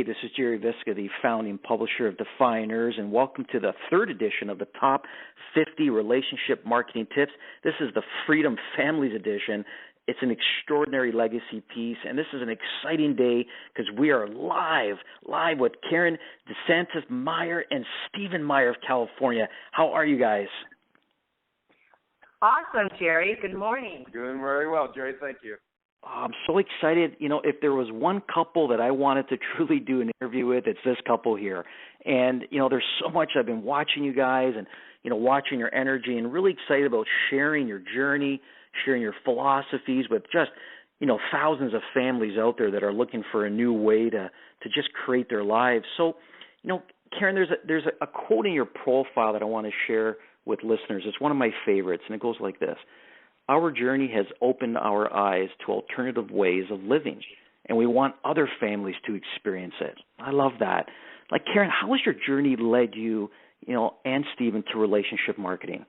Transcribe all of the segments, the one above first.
this is Gerry Visca, the founding publisher of Defyeneurs, and welcome to the third edition of the Top 50 Relationship Marketing Tips. This is the Freedom Families edition. It's an extraordinary legacy piece, and this is an exciting day because we are live with Karen DeSantis-Meyer and Stephen Meyer of California. How are you guys? Awesome, Gerry. Good morning. Doing very well, Gerry. Thank you. I'm so excited. You know, if there was one couple that I wanted to truly do an interview with, it's this couple here. And, you know, there's so much I've been watching you guys and, you know, watching your energy and really excited about sharing your journey, sharing your philosophies with just, you know, thousands of families out there that are looking for a new way to just create their lives. So, you know, Karen, there's a quote in your profile that I want to share with listeners. It's one of my favorites, and it goes like this. Our journey has opened our eyes to alternative ways of living, and we want other families to experience it. I love that. Like, Karen, how has your journey led you, you know, and Stephen to relationship marketing?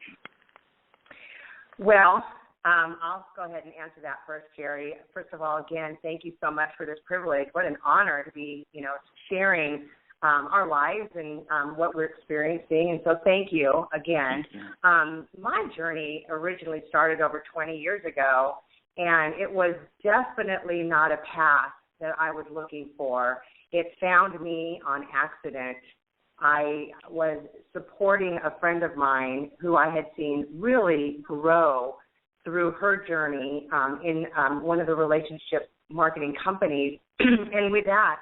Well, I'll go ahead and answer that first, Gerry. First of all, again, thank you so much for this privilege. What an honor to be, you know, sharing our lives and what we're experiencing. And so thank you again. My journey originally started over 20 years ago, and it was definitely not a path that I was looking for. It found me on accident. I was supporting a friend of mine who I had seen really grow through her journey in one of the relationship marketing companies. And with that,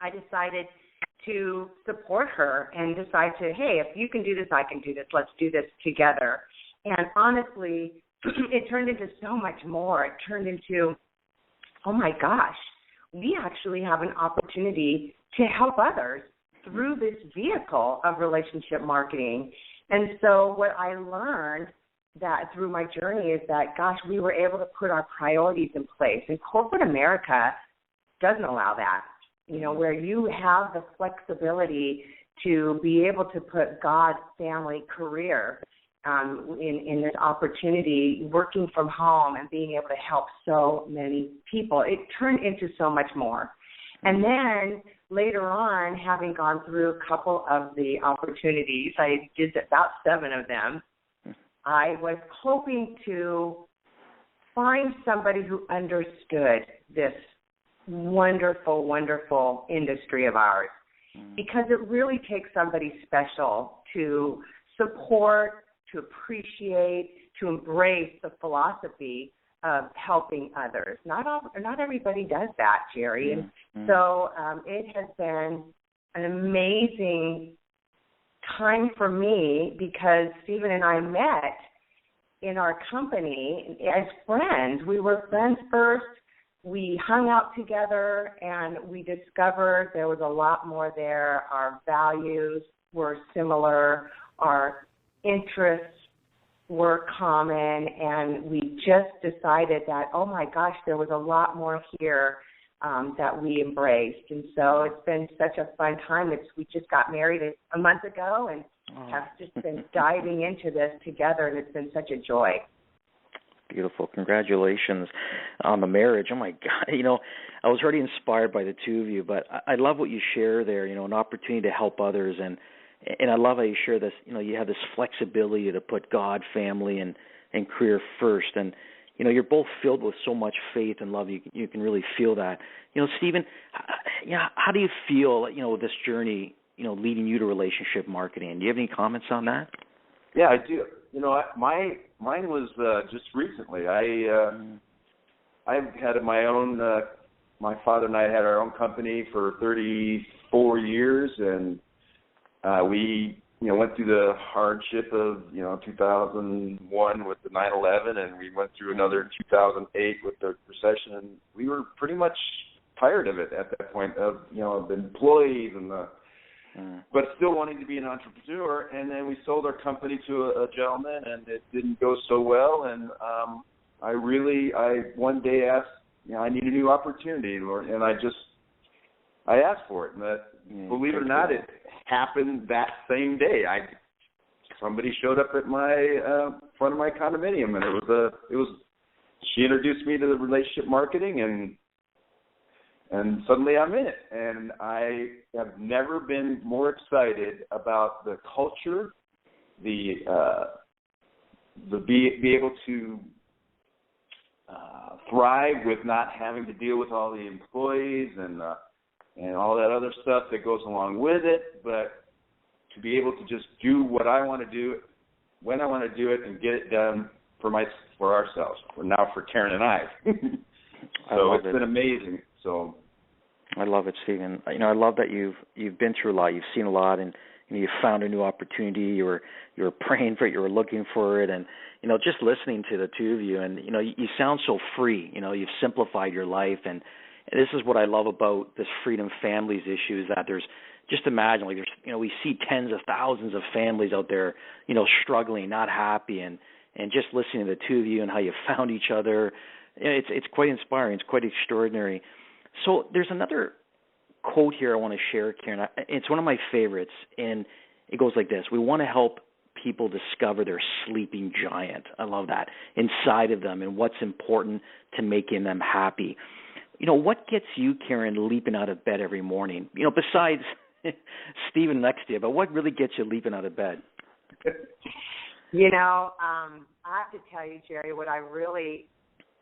I decided to support her and decide to, hey, if you can do this, I can do this. Let's do this together. And honestly, it turned into so much more. It turned into, oh my gosh, we actually have an opportunity to help others through this vehicle of relationship marketing. And so what I learned that through my journey is that, gosh, we were able to put our priorities in place. And corporate America doesn't allow that. You know, where you have the flexibility to be able to put God, family, career in this opportunity, working from home and being able to help so many people. It turned into so much more. And then later on, having gone through a couple of the opportunities, I did about 7 of them, I was hoping to find somebody who understood this wonderful, wonderful industry of ours, because it really takes somebody special to support, to appreciate, to embrace the philosophy of helping others. Not everybody does that, Gerry. And so it has been an amazing time for me because Stephen and I met in our company as friends. We were friends first. We hung out together, and we discovered there was a lot more there. Our values were similar. Our interests were common, and we just decided that, oh, my gosh, there was a lot more here that we embraced. And so it's been such a fun time. We just got married a month ago and have just been diving into this together, and it's been such a joy. Beautiful. Congratulations on the marriage. Oh, my God. You know, I was already inspired by the two of you, but I love what you share there, you know, an opportunity to help others. And I love how you share this, you know, you have this flexibility to put God, family, and career first. And, you know, you're both filled with so much faith and love. You can really feel that. You know, Stephen, how do you feel, you know, this journey, you know, leading you to relationship marketing? Do you have any comments on that? Yeah, I do. You know, mine was just recently. I've had my own. My father and I had our own company for 34 years, and we, you know, went through the hardship of, you know, 2001 with the 9/11, and we went through another 2008 with the recession, and we were pretty much tired of it at that point of, you know, the employees and the. But still wanting to be an entrepreneur, and then we sold our company to a gentleman, and it didn't go so well. And I one day asked, you know, I need a new opportunity, Lord, and I asked for it. And that, believe it or not, it happened that same day. Somebody showed up at my front of my condominium, and it was she introduced me to the relationship marketing, and And suddenly I'm in it, and I have never been more excited about the culture, be able to thrive with not having to deal with all the employees and all that other stuff that goes along with it, but to be able to just do what I want to do when I want to do it and get it done for ourselves, for Karen and I. So it's been amazing. So I love it, Stephen. I love that you've been through a lot. You've seen a lot, and you found a new opportunity. You were praying for it. You were looking for it, and just listening to the two of you, and you sound so free. You've simplified your life, and this is what I love about this Freedom Families issue, is that there's, just imagine, like, there's, we see tens of thousands of families out there, struggling, not happy, and just listening to the two of you and how you found each other, it's quite inspiring. It's quite extraordinary. So there's another quote here I want to share, Karen. It's one of my favorites, and it goes like this: we want to help people discover their sleeping giant. I love that, inside of them, and what's important to making them happy. What gets you, Karen, leaping out of bed every morning? Besides Stephen next to you, but what really gets you leaping out of bed? I have to tell you, Gerry, what I really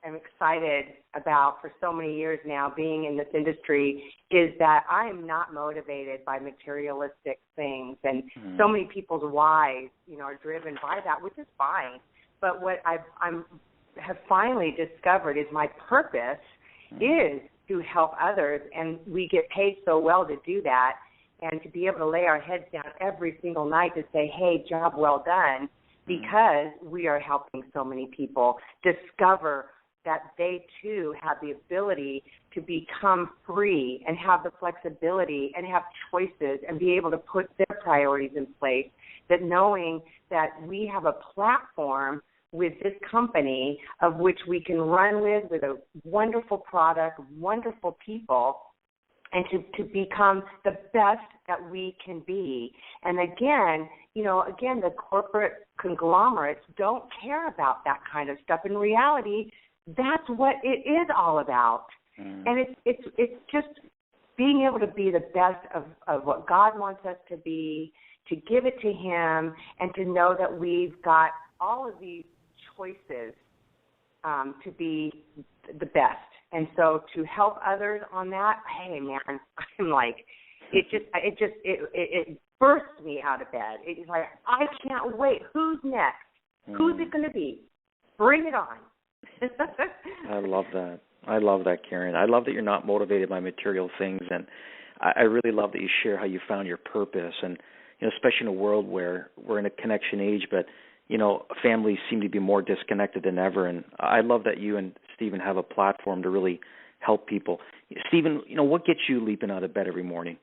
am excited about for so many years now, being in this industry, is that I am not motivated by materialistic things, and so many people's whys, are driven by that, which is fine. But what I have finally discovered is my purpose is to help others, and we get paid so well to do that, and to be able to lay our heads down every single night to say, hey, job well done, because we are helping so many people discover that they too have the ability to become free and have the flexibility and have choices and be able to put their priorities in place, that knowing that we have a platform with this company of which we can run with a wonderful product, wonderful people, and to become the best that we can be. And again, the corporate conglomerates don't care about that kind of stuff. In reality, that's what it is all about. And it's just being able to be the best of what God wants us to be, to give it to Him, and to know that we've got all of these choices to be the best. And so to help others on that, hey man, I'm like, it bursts me out of bed. It's like, I can't wait. Who's next? Who's it going to be? Bring it on. I love that, Karen. I love that you're not motivated by material things, and I really love that you share how you found your purpose, and especially in a world where we're in a connection age, but families seem to be more disconnected than ever, and I love that you and Stephen have a platform to really help people. Stephen, what gets you leaping out of bed every morning?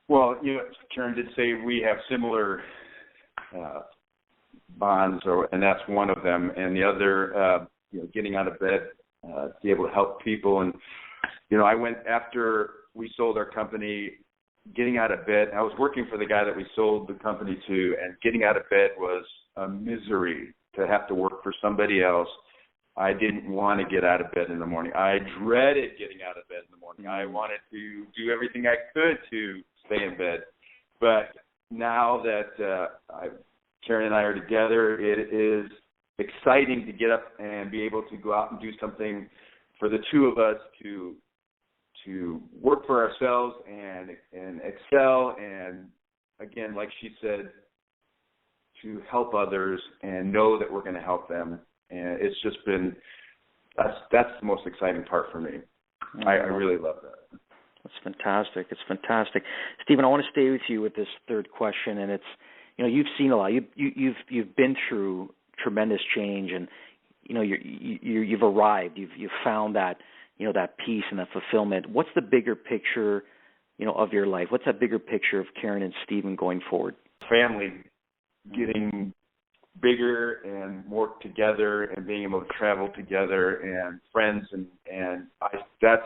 Well, Karen did say we have similar bonds, and that's one of them, and the other, getting out of bed to be able to help people. And I went, after we sold our company, getting out of bed. I was working for the guy that we sold the company to, and getting out of bed was a misery to have to work for somebody else. I didn't want to get out of bed in the morning. I dreaded getting out of bed in the morning. I wanted to do everything I could to stay in bed. But now that Karen and I are together, it is exciting to get up and be able to go out and do something for the two of us, to work for ourselves and excel, and again, like she said, to help others and know that we're going to help them. And it's just been, that's the most exciting part for me. I really love that. That's fantastic. It's fantastic. Stephen, I want to stay with you with this third question, and it's, you've seen a lot. You've been through tremendous change, and you've arrived. You've found that that peace and that fulfillment. What's the bigger picture, of your life? What's that bigger picture of Karen and Stephen going forward? Family getting bigger and more together, and being able to travel together, and friends, and that's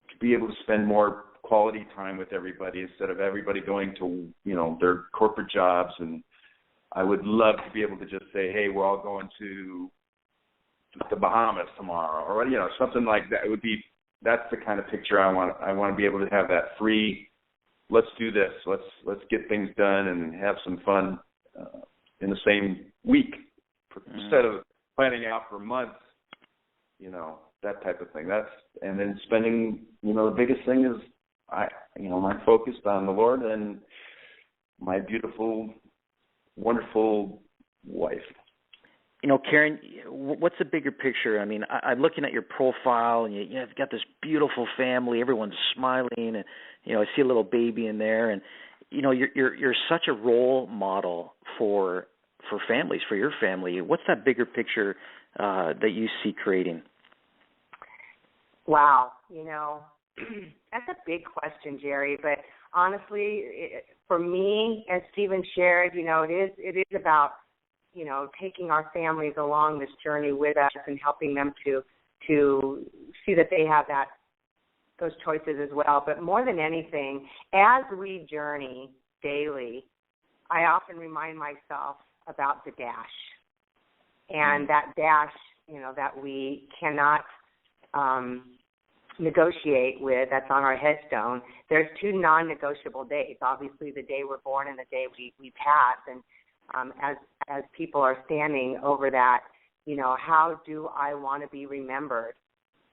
to be able to spend more quality time with everybody instead of everybody going to their corporate jobs. And I would love to be able to just say, hey, we're all going to the Bahamas tomorrow, or something like that. It would be that's the kind of picture I want. I want to be able to have that free. Let's do this. Let's get things done and have some fun in the same week instead of planning out for months. That type of thing. And then spending. The biggest thing is I'm focused on the Lord and my beautiful, wonderful wife. Karen, what's the bigger picture? I mean, I'm looking at your profile, and you've got this beautiful family. Everyone's smiling, and I see a little baby in there, and you're such a role model for families, for your family. What's that bigger picture that you see creating? Wow, that's a big question, Gerry. But honestly, for me, as Stephen shared, it is about taking our families along this journey with us and helping them to see that they have those choices as well. But more than anything, as we journey daily, I often remind myself about the dash, and that dash, that we cannot negotiate with, that's on our headstone. There's two non-negotiable days. Obviously, the day we're born and the day we pass. And as people are standing over that, how do I want to be remembered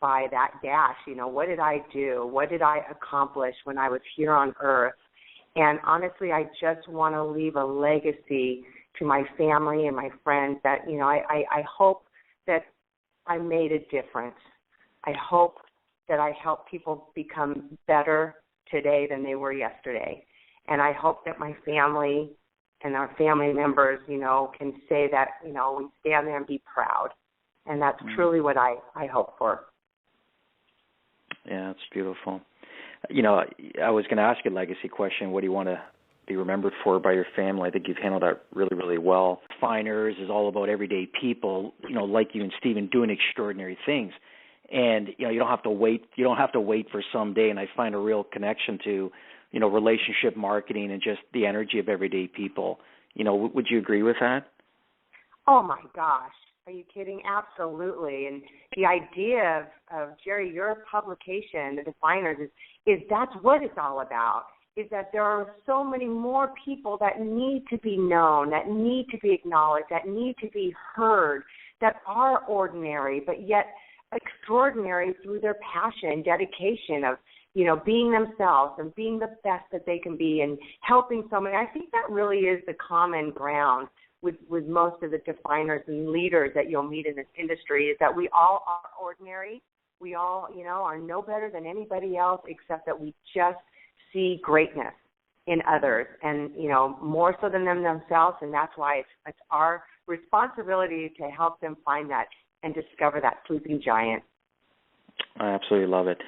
by that dash? What did I do? What did I accomplish when I was here on earth? And honestly, I just want to leave a legacy to my family and my friends that, I hope that I made a difference. I hope that I help people become better today than they were yesterday. And I hope that my family and our family members, can say that, we stand there and be proud. And that's truly what I hope for. Yeah, that's beautiful. I was going to ask you a legacy question. What do you want to be remembered for by your family? I think you've handled that really, really well. Defyeneurs is all about everyday people, like you and Stephen, doing extraordinary things. And, you don't have to wait. You don't have to wait for some day. And I find a real connection to, relationship marketing and just the energy of everyday people. Would you agree with that? Oh, my gosh. Are you kidding? Absolutely. And the idea of Gerry, your publication, the Defyeneurs, is that's what it's all about, is that there are so many more people that need to be known, that need to be acknowledged, that need to be heard, that are ordinary, but yet extraordinary through their passion and dedication of, being themselves and being the best that they can be and helping so many. I think that really is the common ground with most of the Defyeneurs and leaders that you'll meet in this industry, is that we all are ordinary. We all, are no better than anybody else, except that we just see greatness in others and, more so than them themselves. And that's why it's our responsibility to help them find that and discover that sleeping giant. I absolutely love it.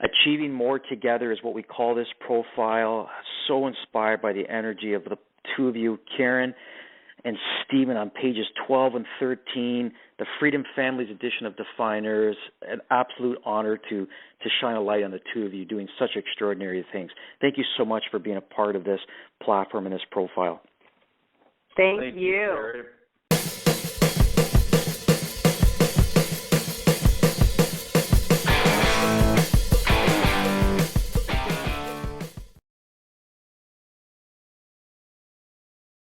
Achieving More Together is what we call this profile. So inspired by the energy of the two of you, Karen and Stephen, on pages 12 and 13, the Freedom Families edition of Defyeneurs. An absolute honor to shine a light on the two of you doing such extraordinary things. Thank you so much for being a part of this platform and this profile. Thank you. Gerry.